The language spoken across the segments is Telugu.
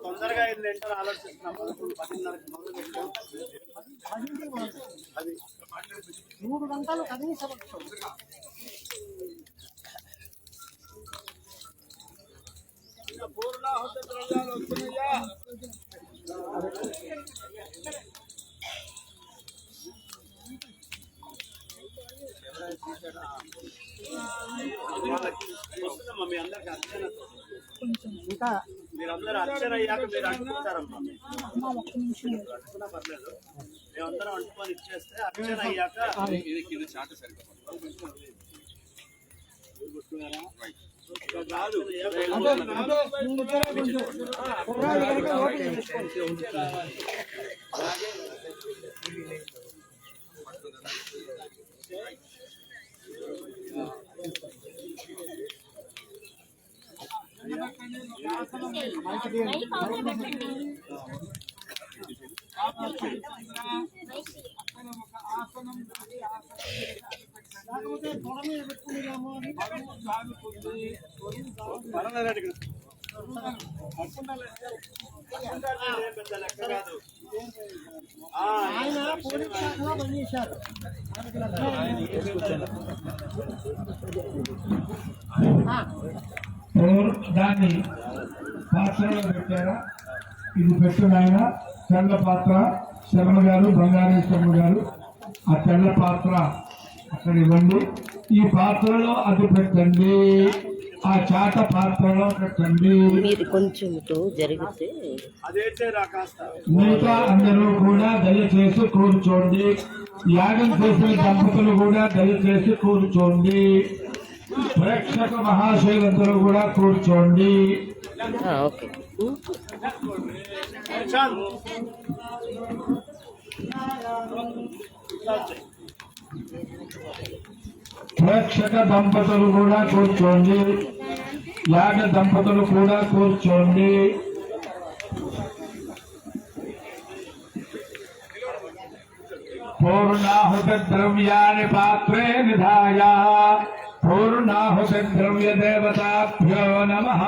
తొందరగా అయింది ఏంటో ఆలోచిస్తున్నాం. 11:10కి మొదలు పెట్టాం. 3 గంటలు కనీసం పూర్ణాహుతి ద్రవ్యాలు వస్తున్నాయా? వస్తుందమ్మా మీ అందరికి అర్చన. ఇంకా మీరందరూ అర్చన అయ్యాక మీరు అంటుకుంటారమ్మా. అంటుకున్నా పర్లేదు, మేమందరం అంటుకొని ఇచ్చేస్తే అర్చన అయ్యాక రాదు. ఆయన పోలీస్ శాఖలో పనిచేశారు. దాన్ని పాత్రలో పెట్టారా? ఇది పెట్టిన తెల్ల పాత్ర శర్మ గారు, బంగారేశ్వరమ్మ గారు, ఆ తెల్ల పాత్ర అక్కడ ఇవ్వండి. ఈ పాత్రలో అది పెట్టండి, ఆ చాట పాత్రలో పెట్టండి. మీరు కొంచెం జరిగితే మిగతా అందరూ కూడా దయచేసి కూర్చోండి. యాగం చేసిన దంపతులు కూడా దయచేసి కూర్చోండి. ప్రేక్షక మహాశైలందరూ కూడా కూర్చోండి. ఓకే. ప్రేక్షక దంపతులు కూడా కూర్చోండి. యాగ దంపతులు కూడా కూర్చోండి. పూర్ణాహుత ద్రవ్యాన్ని పాత్రే నిధాయ పూర్ణాహుత ద్రవ్య దేవతాభ్యో నమః.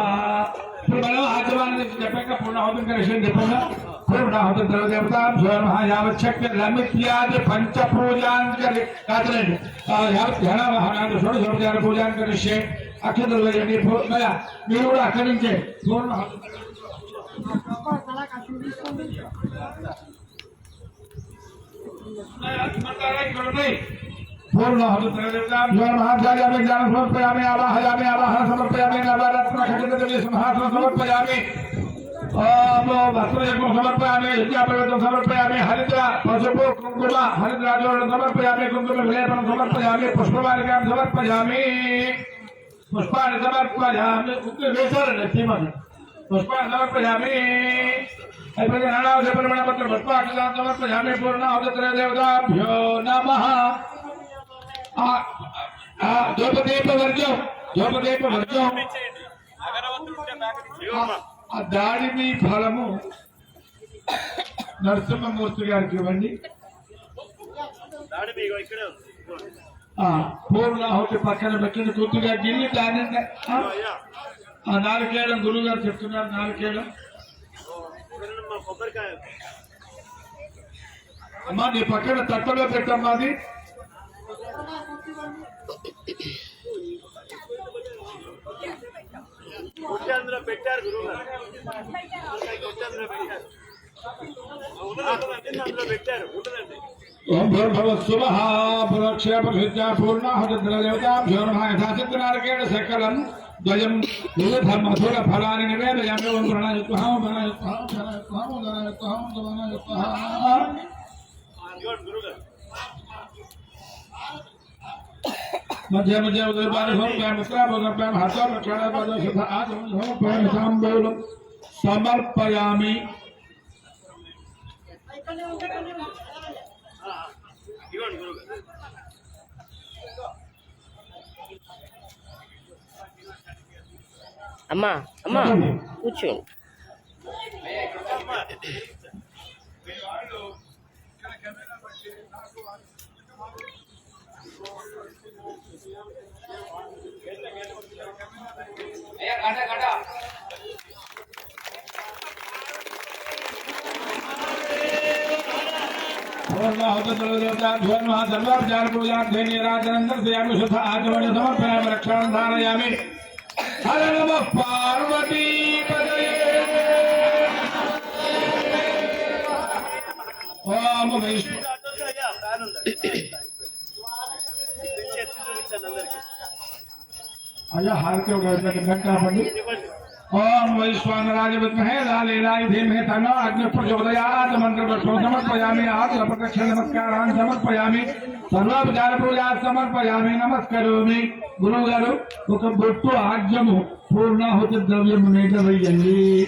ఇప్పుడు మనం ఆచరణ చెప్పాక పూర్ణాహుతం కలిసి చెప్పంగా పూర్ణాహుత ద్రవ్య దేవతాభ్యో నమః. యావచ్చక్య లమిత్యాది పంచ పూజాంజలి కాదులేండి. యావత్ ధ్యాన షోడశోపచార పూజాన్ని కలిసి అక్షద్రవ్య మీరు కూడా అక్కడి నుంచే పూర్ణాహుత पूर्णहृदयामि ज्ञान समर्पयामि आवाहयामि आवाहन समर्पयामि नवरत्न खचित सिंहासन समर्पयामि ओम वस्त्रयज्ञ समर्पयामि विद्याप्रवेदं समर्पयामि हरिद्रा पशुपु कुंकुम हरिद्राजोडं समर्पयामि कुंकुम विलेपनं समर्पयामि पुष्पमालिकां समर्पयामि पुष्पाणि समर्पयामि वेसर नसीमः पुष्पाणि समर्पयामि नानावधपरिमणपत्र पुष्पाक्षतां समर्पयामि पूर्णाहुतित्रय देवताभ्यो नमः. దాడిని ఫలము నరసింహమూర్తి గారికి ఇవ్వండి. పూర్ణాహుతి పక్కన పెట్టిన కొద్దిగా గిల్లి దాని నాలుగేళ్ళం గురువు గారు చెప్తున్నారు. నాలుగేళ్ళం అమ్మా నీ పక్కన తట్టలో పెట్టమ్మా. అది పెట్టారు గురువు పెట్టారు. ఓం భూర్భువస్సువః పురక్షేపభిద్యా పూర్ణాహుతిద్రదేవతాభ్యో నమః. యథాచిత్తనారకేణ సకలం ద్వయం వివిధ మధుర ఫలాన్ని నివేదయామి. ఓం ప్రణయత్వః ప్రణయత్వః ప్రణయత్వః ప్రణయత్వః ప్రణయత్వః. मध्य मध्य उदयपान समर्पयामि मुद्राभोगर्पयामि हस्तरक्षणपदशुद्ध आचमन समर्पयामि ताम्बूलं समर्पयामि. అమ్మా అమ్మా కూర్చోండి. समर्पयामि रक्षां धारयामि हर नमः पार्वती ओम वैष्णव ఫ్యాన్ ఉంది ఎత్తి చూపించాను అందరికి अय्या हारते घंटा पड़ी ओम वैश्वानराय विद्महे लालेलाय धीमहि तन्नो अग्नि प्रचोदयात् मंत्रपुष्पं समर्पयामि आत्म प्रदक्षिण नमस्कारान् समर्पयामि सर्वोपचार पूजा समर्पयामि नमस्करोमि गुरु गाరు ఒక బొట్టు ఆజ్యము పూర్ణాహుతి ద్రవ్యం మీద వేయండి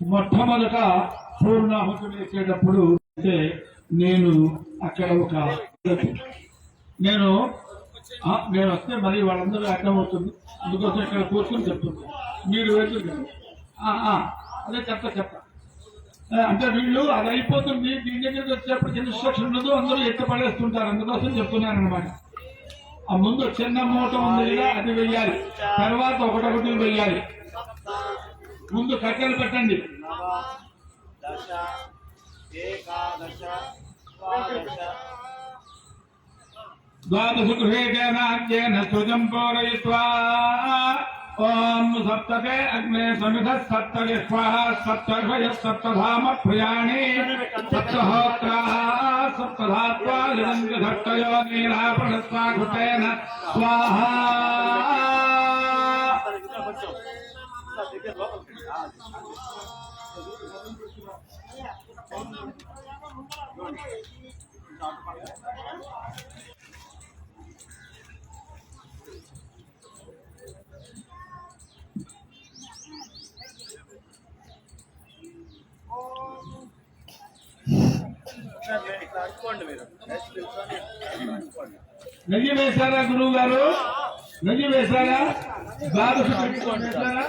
మొట్టమొదట పూర్ణాహుతి వేసేటప్పుడు అంటే నేను అక్కడ ఒక నేను వస్తే మరి వాళ్ళందరూ అర్థమవుతుంది అందుకోసం ఇక్కడ కూర్చొని చెప్తుంది మీరు వెళ్తుంది అదే చెప్తా అంటే వీళ్ళు అది అయిపోతుంది దీని దగ్గరికి వచ్చేప్పటికి ఇన్స్ట్రక్షన్ ఉండదు అందరూ ఎత్తుపడేస్తుంటారు అందుకోసం చెప్తున్నాను అనమాట ఆ ముందు చిన్న మూట ఉంది కదా అది వెయ్యాలి తర్వాత ఒకటొకటి వెయ్యాలి ముందు కట్టెలు పెట్టండి దశ ఏకాదశ ద్వాదశ द्वादश गृहेण सुजं पूरयित्वा ओम सप्तके अग्ने समिधः सप्तके स्वाहा सप्तर्षयः सप्तधाम प्रियाणि सप्तहोत्राः सप्तधात्वा लिङ्गधट्टयो नीलापणस्वा घृतेन स्वाहा ఇక్కడ అనుకోండి మీరు నెయ్యి వేశారా గురువు గారు నెయ్యి వేశారా ద్వాదశ వేశారా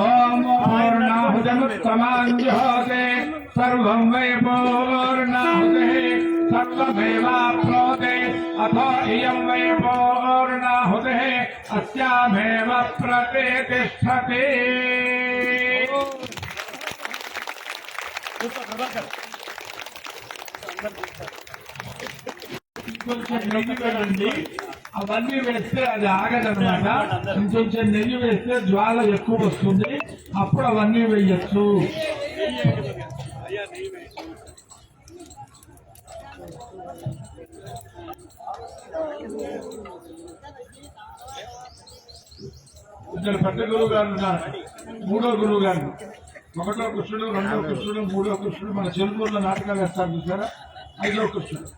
ఓం పూర్ణాహుతముత్తమాంజోతే సర్వం వై పూర్ణాహుతే సర్వమేవాప్నోతే అథో ఇయం వై పూర్ణాహుతే అస్యామేవ ప్రతిష్టతే కొంచెం నెయ్యి వేయండి అవన్నీ వేస్తే అది ఆగదనమాట ఇంకొంచెం నెయ్యి వేస్తే జ్వాల ఎక్కువ వస్తుంది అప్పుడు అవన్నీ వేయచ్చు ఇద్దరు పెద్ద గురువు గారు ఉన్నారు మూడో గురువు గారు ఒకటో కృష్ణుడు రెండో కృష్ణుడు మూడో కృష్ణుడు మన చెరువుల్లో నాటకాలు వేస్తారు చూసారా ఐదో కృష్ణుడు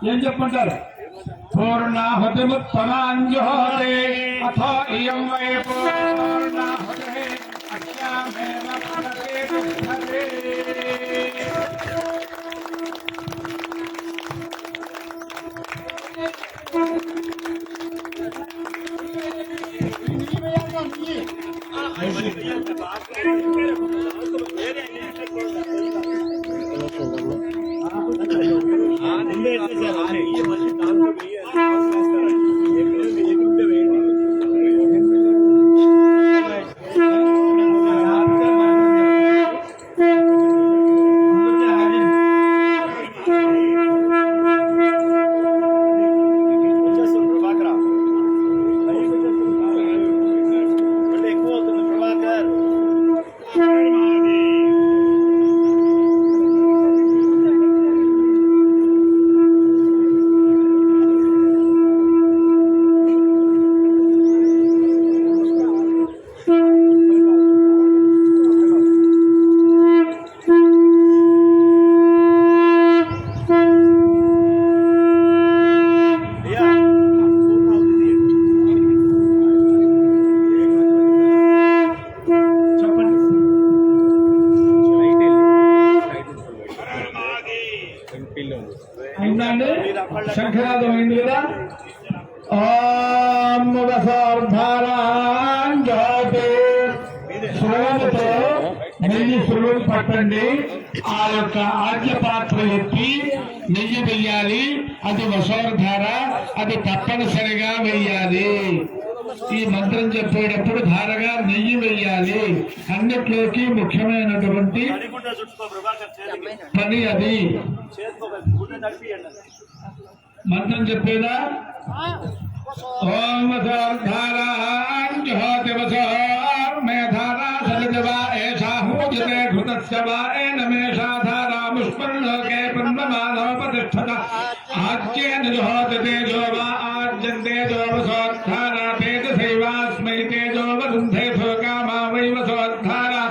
ఏం చెప్పంటారు పూర్ణాహుతిముత్తమాంజోతే అథో ఇయం వై పూర్ణాహుతే అస్యామేవ ప్రతిష్టతే శంఖనాదం అయింది కదా సులభతో నెయ్యి సులువు పట్టండి ఆ యొక్క ఆద్య పాత్ర ఎత్తి నెయ్యి వెయ్యాలి. అది వసోర్ధార, అది తప్పనిసరిగా వెయ్యాలి. ఈ మంత్రం చెప్పేటప్పుడు ధారగా నెయ్యి వెయ్యాలి. అన్నిట్లోకి ముఖ్యమైనటువంటి అడిగుండ చుట్టుకో ప్రభాకర్ చేతికి పని అది. చేతికి ఒక గుండె తడిపియండి. మంత్రం చెప్పేదా? ఓం వసోర్ధారాంజుహోతి వసోర్మేధారా సలిజవా ఏషా హూజతే ఘృతస్య వా ఏనమేషా ధారా ముష్మల్లోకే పద్మమానోపతిష్ఠత ఆజ్యేన జుహోతి తేజో వా ఆజ్యంతే జో వసోర్ధారా తేజసైవాస్మై తేజో వరుంధే కామా వై వసోర్ధారా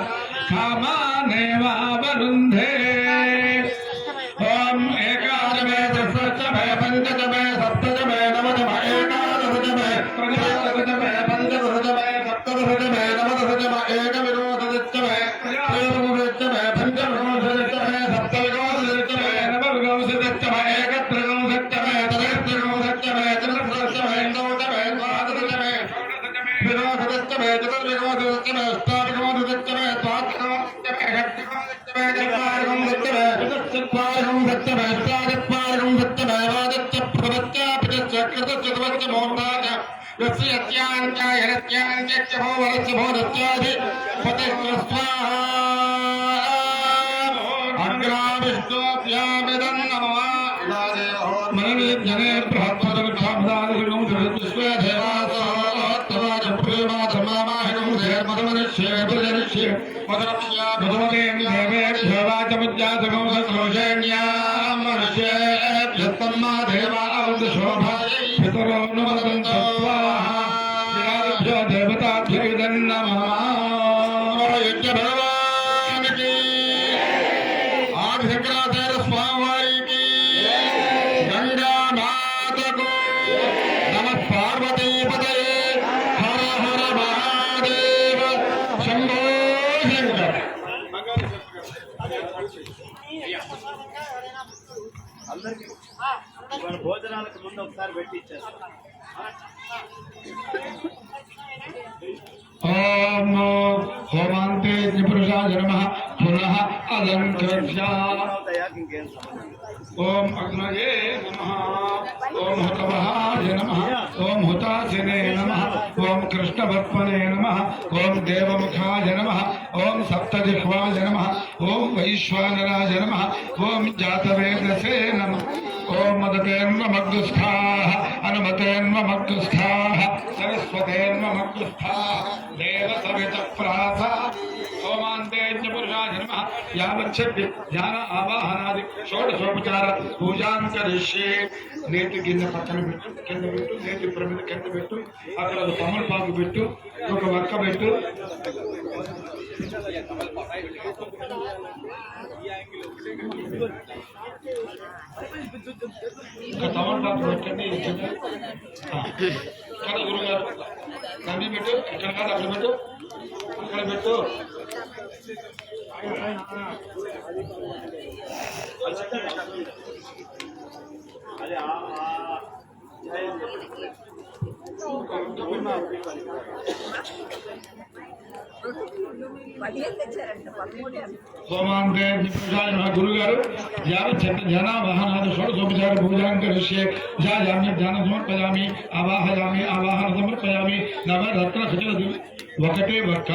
కామానేవావరుంధే. ఓం ఏకాదమే చతుర్థమే పంచదమే సప్తదమే నవదమే ఏకాదశమే త్రయోదశమే పంచదశమే సప్తదశమే నవదశమే ఏకవింశతితమే త్రయోదశమే పంచవింశతితమే సప్తవింశతితమే నవవింశతితమే ఏకత్రివింశతితమే తదైత్రివింశతితమే చతుర్దశమే నవదశమే ద్వాదశమే వింశతితమే చతుర్వింశతితమే అష్టావింశతితమే ద్వాదశమే షట్వింశతితమే చత్వారింశతితమే చత్వారింశతితమే అష్టాచత్వారింశతితమే వాదత్యప్రవత్యాపితస్య కృతశ్చతువచ్చ మోహ్నాచ యస్య యత్యాంచ యరత్యాంచ భోవరస్య భోరస్యాధి పతిశ్చ స్వాహా. అగ్రావిష్ణోభ్యామిదం నమః మనోజనే బృహత్పదవిక్షామదాదిగం జగద్విశ్వే దేవాసోత్తవాచ ప్రేమాధమామాహినం ధేర్మదమనిష్యే ప్రజనిష్యే మధుమదేం దేవేభ్యో వాచముజ్జాతగం సత్రోషేణ్యాం మనుష్యేభ్యస్తమ్మా దేవా అవధశోభాయై పితరో నమదంతో స్వాహా. దినాదిభ్యో దేవతాభ్యో ఇదం నమః. యజ్ఞ భగవానికి ఆదిశంకరాచార్య స్వామి వారికి గంగా మాతకు నమః. పార్వతీపతయే హర హర మహాదేవ శంభో శంకర. అందరికీ మన భోజనాలకు ముందు ఒకసారి పెట్టి ఇచ్చేస్తాం. ఓం హోమాంతే త్రిపురుషాయ నమః. పునః అలంకృత్య అవుతాయాక ఇంకేం సంబంధం లేదు. ఓం అగ్నయే నమః. ఓం హుతవహాయ నమః. ఓం హుతాశినే నమః. ఓం కృష్ణవర్పణే నమః. ఓం దేవముఖాయ నమః. ఓం సప్తజిహ్వాయ నమః. ఓం వైశ్వానరాయ నమః. ఓం జాతవేదసే నమః. ఓం మదతేన్వమగ్గుస్థాః అనుమతేన్వమగ్గుస్థాః సరస్వతేన్వమగ్గుస్థాః దేవసవిత ప్రాస. ఓమాంతే పురుషాయ నమః. యావచ్చక్తి ధ్యాన ఆవాహనాది షోడశోపచార పూజాం కరిష్యే. నేతి గిన్నె పక్కన పెట్టు, కింద పెట్టు. నేతి ప్రమిద కింద పెట్టు. అక్కడ ఒక తమలపాకు పెట్టు, ఒక వక్క పెట్టు. ఒక తమలపాకు పెట్టండి. ఇక్కడ గురుగారు నంది పెట్టు. ఇక్కడ కాదు అక్కడ పెట్టు, అక్కడ పెట్టు. అది హోమాంతే పురుషాయ నమః. గురుగారు యావచ్చక్తి ధ్యాన వాహనాది షోడశోపచార పూజాం కరిష్యే. ధ్యాయామి ధ్యానం సమర్పయామి. ఆవాహయామి ఆవాహన సమర్పయామి. నవరత్న ఖచిత ఒకటే వక్క.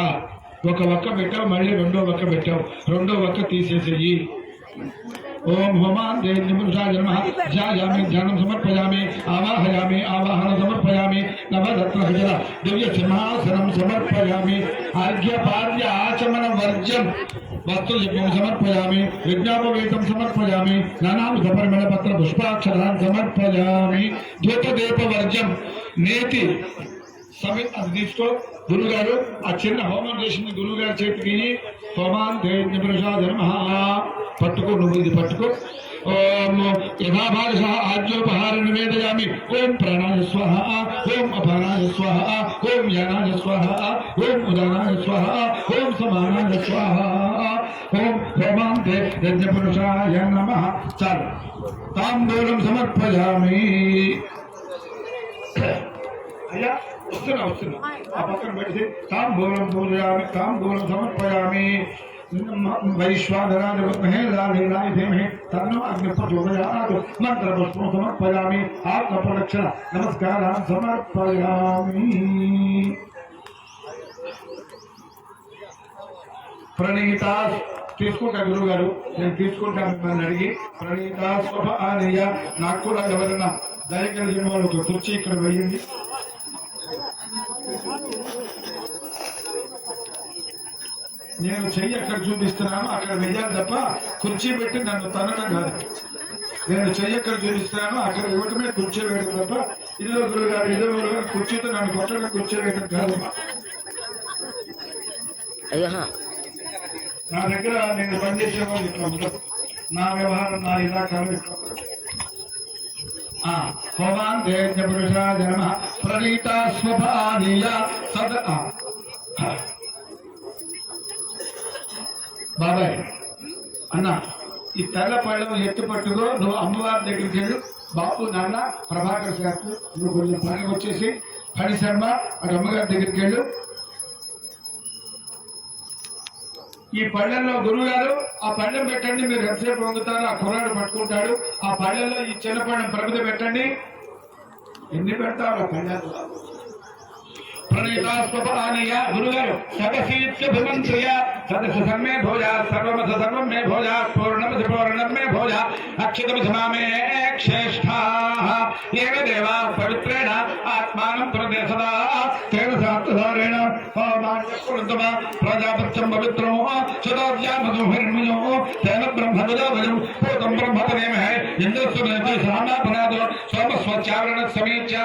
ఒక వక్క పెట్టావు, మళ్ళీ రెండో వక్క పెట్టావు. రెండో వక్క తీసేసేయి. ఓం హోమాంతే పురుషాయ నమః. ధ్యాయామి ధ్యానం సమర్పయామి. ఆవాహయామి ఆవాహన సమర్పయామి. నవరత్న ఖచిత దివ్య సింహాసనం సమర్పయామి. అర్ఘ్యపాద్య ఆచమన వర్జ్యం వస్త్రయజ్ఞం సమర్పయామి. విజ్ఞాపవేతం సమర్పయామి. నానావిధ పరిమళ పత్ర పుష్పాక్షరాన్ సమర్పయామి. ధూపదీప వర్జ్యం నేతి సమిత్ అది తీసుకో. గురుగారు ఆ చిన్న హోమం చేసింది గురుగారి చేతికి హోమాంతే పురుషాయ నమః. పట్టుకో, నువ్వు ఇది పట్టుకో. ఓం యథాభాగశ ఆజ్యోపహార నివేదయామి. ఓం ప్రాణాయ స్వాహ. ఓం అపానాయ స్వాహ. ఓం యానాయ స్వాహ. ఓం ఉదానాయ స్వాహ. ఓం సమానాయ స్వాహ. ఓం హోమాంతే యజ్ఞపురుషాయ నమః. చాలు. తాంబూలం సమర్పయామి. అయ్యా వస్తున్నా. ఆ పక్కన పెట్టి తాంబూలం పూజయామి. తాంబూలం సమర్పయామి. వైశ్వానరాయ విద్మహే లాలీలాయ ధీమహి తన్నో అగ్ని ప్రచోదయాత్. మంత్రపుష్పం సమర్పయామి. ఆత్మప్రదక్షిణ నమస్కారాన్ని సమర్పయామి. ప్రణీత తీసుకుంటా గురువు గారు, నేను తీసుకుంటాను మిమ్మల్ని అడిగి. ప్రణీత స్వభ ఆనయ్య. నాకు కూడా ఎవరైనా దయగలిగిన వాళ్ళు ఒక కుర్చీ ఇక్కడ వేయండి. నేను చెయ్యి ఎక్కడ చూపిస్తున్నాను అక్కడ వెయ్యాలి తప్ప కుర్చీ పెట్టి నన్ను తనడం కాదు. నేను చెయ్యి ఎక్కడ చూపిస్తున్నాను అక్కడ ఇవ్వటమే కుర్చీ వేయడం తప్ప ఇదిలో గురుగారు ఇదిలో గురుగారు కుర్చీతో నన్ను కొట్టడం కుర్చీ వేయడం కాదు. నా దగ్గర నేను పనిచేసే వాళ్ళు ఇట్లా ఉంటారు. నా వ్యవహారం నా ఇలాకాలు ఇట్లా. భవాన్ దేజ్ఞ పురుష జన్మ ప్రణీత స్వభానీయ సద. బాబాయ్ అన్న ఈ తెల్ల పళ్ళం ఎత్తు పట్టుకో, నువ్వు అమ్మవారి దగ్గరికి వెళ్ళు. బాబు నాన్న ప్రభాకర్ శాస్త్రి నువ్వు కొంచెం పని వచ్చేసి పని శర్మ అటు అమ్మగారి దగ్గరికి వెళ్ళు. ఈ పళ్ళెంలో గురువు గారు ఆ పళ్ళెం పెట్టండి. మీరు ఎంతసేపు వండుతారో ఆ కుర్రాడు పట్టుకుంటాడు. ఆ పళ్ళెంలో ఈ చిన్న పళ్ళెం ప్రమిద పెట్టండి. ఎన్ని పెడతారు ఆ పళ్ళెంలో? ప్రణీతాస్వపానీయ గురుగారు సదశీత్యభిమంత్రియ సదశ సమ్మే భోజా సర్వమథ సర్వం మే భోజా పూర్ణమథ పూర్ణం మే భోజా అక్షతమథమామే శ్రేష్ఠా ఏవ దేవా పవిత్రేణ ఆత్మానం ప్రదేశదా తేన శాస్త్రధారేణ మాన్యకులంతమ ప్రజాపత్యం పవిత్రమో శతాబ్ద్యామధోహిర్మయో తేన బ్రహ్మవిదోభయం పూతం బ్రహ్మతనేమహే ఇంద్రస్వనేతి సామాపనాదో సోమస్వచ్చావరణ సమీచ్య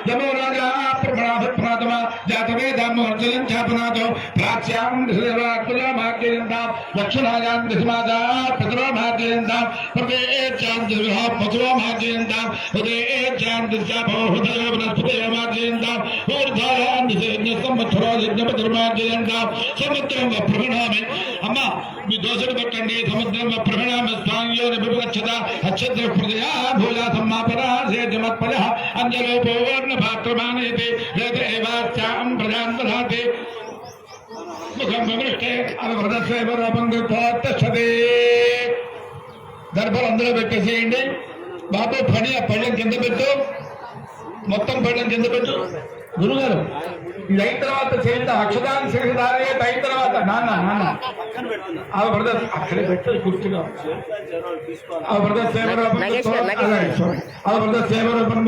యమో రాజా ప్రపణాభిప్రాతమ జాతవేదామోర్జలం చాపనాదో ప్రాచ్యాం దిశరాత్మజామాగ్యంతాం దక్షిణాయాం దిశమాదా పితరోమాగ్యంతాం ప్రదేశాం దిశా పశువమాగ్యంతాం ప్రదేశాం దిశాపో హృదయ వనస్పతయోమాగ్యంతాం ఊర్ధాయాం దిశ సంవత్సరో యజ్ఞపతిర్మాగ్యంతాం సముద్రం ప్రహణామి. అమ్మ మీ దోషుడు పెట్టండి. సముద్రం ప్రహణామి స్వాంయోని విభగచ్చత అక్షత్ర హృదయ భూజా సమ్మాపరాజమత్పయ అంజలో పూర్ణ పాత్రమానయతి ఏవాచ్యాం ప్రజాం దధాతి ముఖం విమృష్టే అమృతసేవరూపం గృహోత్తదే. దర్భలు అందులో పెట్టేసేయండి. బాబు పని ఆ పళ్ళెం కింద పెట్టు. మొత్తం పళ్ళెం కింద పెట్టు. గురుగారు ఇది అయిన తర్వాత చేయండి. అక్షదాన్ని శిరధారే అయిన తర్వాత నాన్న నాన్న ఆ బ్రదర్ అక్కడే పెట్టు గుర్తుగా. ఆ బ్రదర్ సేవరూపం ఆ బ్రదర్ సేవరూపం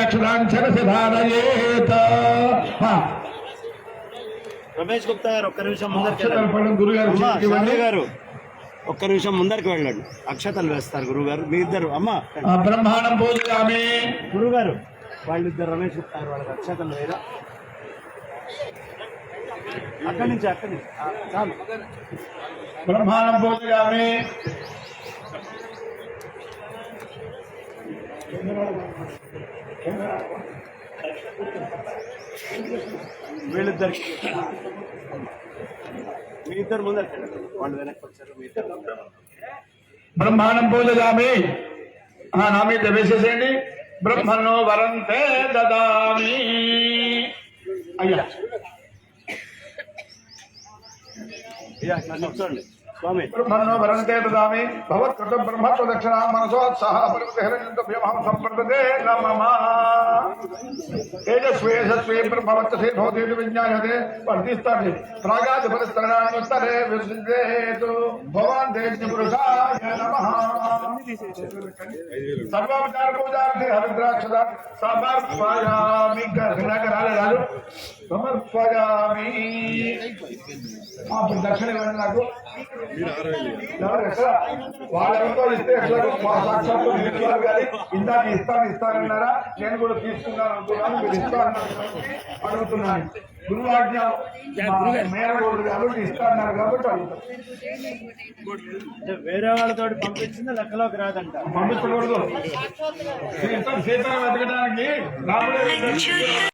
అక్షదాన్ని శిరధారయేత. రమేష్ గుప్తా గారు ఒక్క నిమిషం ముందరికి గారు ఒక్క నిమిషం ముందరికి వెళ్ళండి. అక్షతలు వేస్తారు గురుగారు. మీ ఇద్దరు అమ్మ బ్రహ్మాండం పూజయామి. గురుగారు వాళ్ళిద్దరు రమేష్ గుప్తా గారు వాళ్ళకి అక్షతలు వేరా అక్కడి నుంచి చాలు. బ్రహ్మాండం పూజయామి. వీళ్ళిద్దరికి మీ ఇద్దరు ముందరికి వాళ్ళు వెనక్కి వచ్చారు. మీ ఇద్దరు బ్రహ్మాండం పూజయామి. నా మీద వేసేసేయండి. బ్రహ్మణో వరంతే దదామి. అయ్యా కూర్చోండి స్వామి. బ్రహ్మణో వరంతే దదామి. భవత్కృత బ్రహ్మత్వ దక్షిణ మనసోత్సాహ పరివృతహిరణ్యం సంప్రదతే నమః. తేజస్వేషస్వే బ్రహ్మవత్తసే భవతి విజ్ఞాయతే. వర్ధిస్తాడు ప్రాగాది పరిస్తరణానుత్తరే విర్జితేతు. భవాన్ దేజ్ఞ పురుషాయ నమః. సర్వోపచార పూజార్థి హరిద్రాక్షద సమర్పయామి. రాజు సమర్పయామి. దక్షిణ ఇవ్వండి నాకు. వాళ్ళెవరితో ఇస్తే సాక్షాత్తు కానీ ఇందాక ఇస్తానన్నారా? నేను కూడా తీసుకున్నాను అనుకున్నాను. మీరు అడుగుతున్నాను. గురువాజ్ఞ మేనగోడు కాబట్టి ఇస్తాన్నారు కాబట్టి అడుగుతాను. వేరే వాళ్ళతో పంపించింది లెక్కలోకి రాదంట. పంపించకూడదు. సీతను వెతకడానికి రాబోయే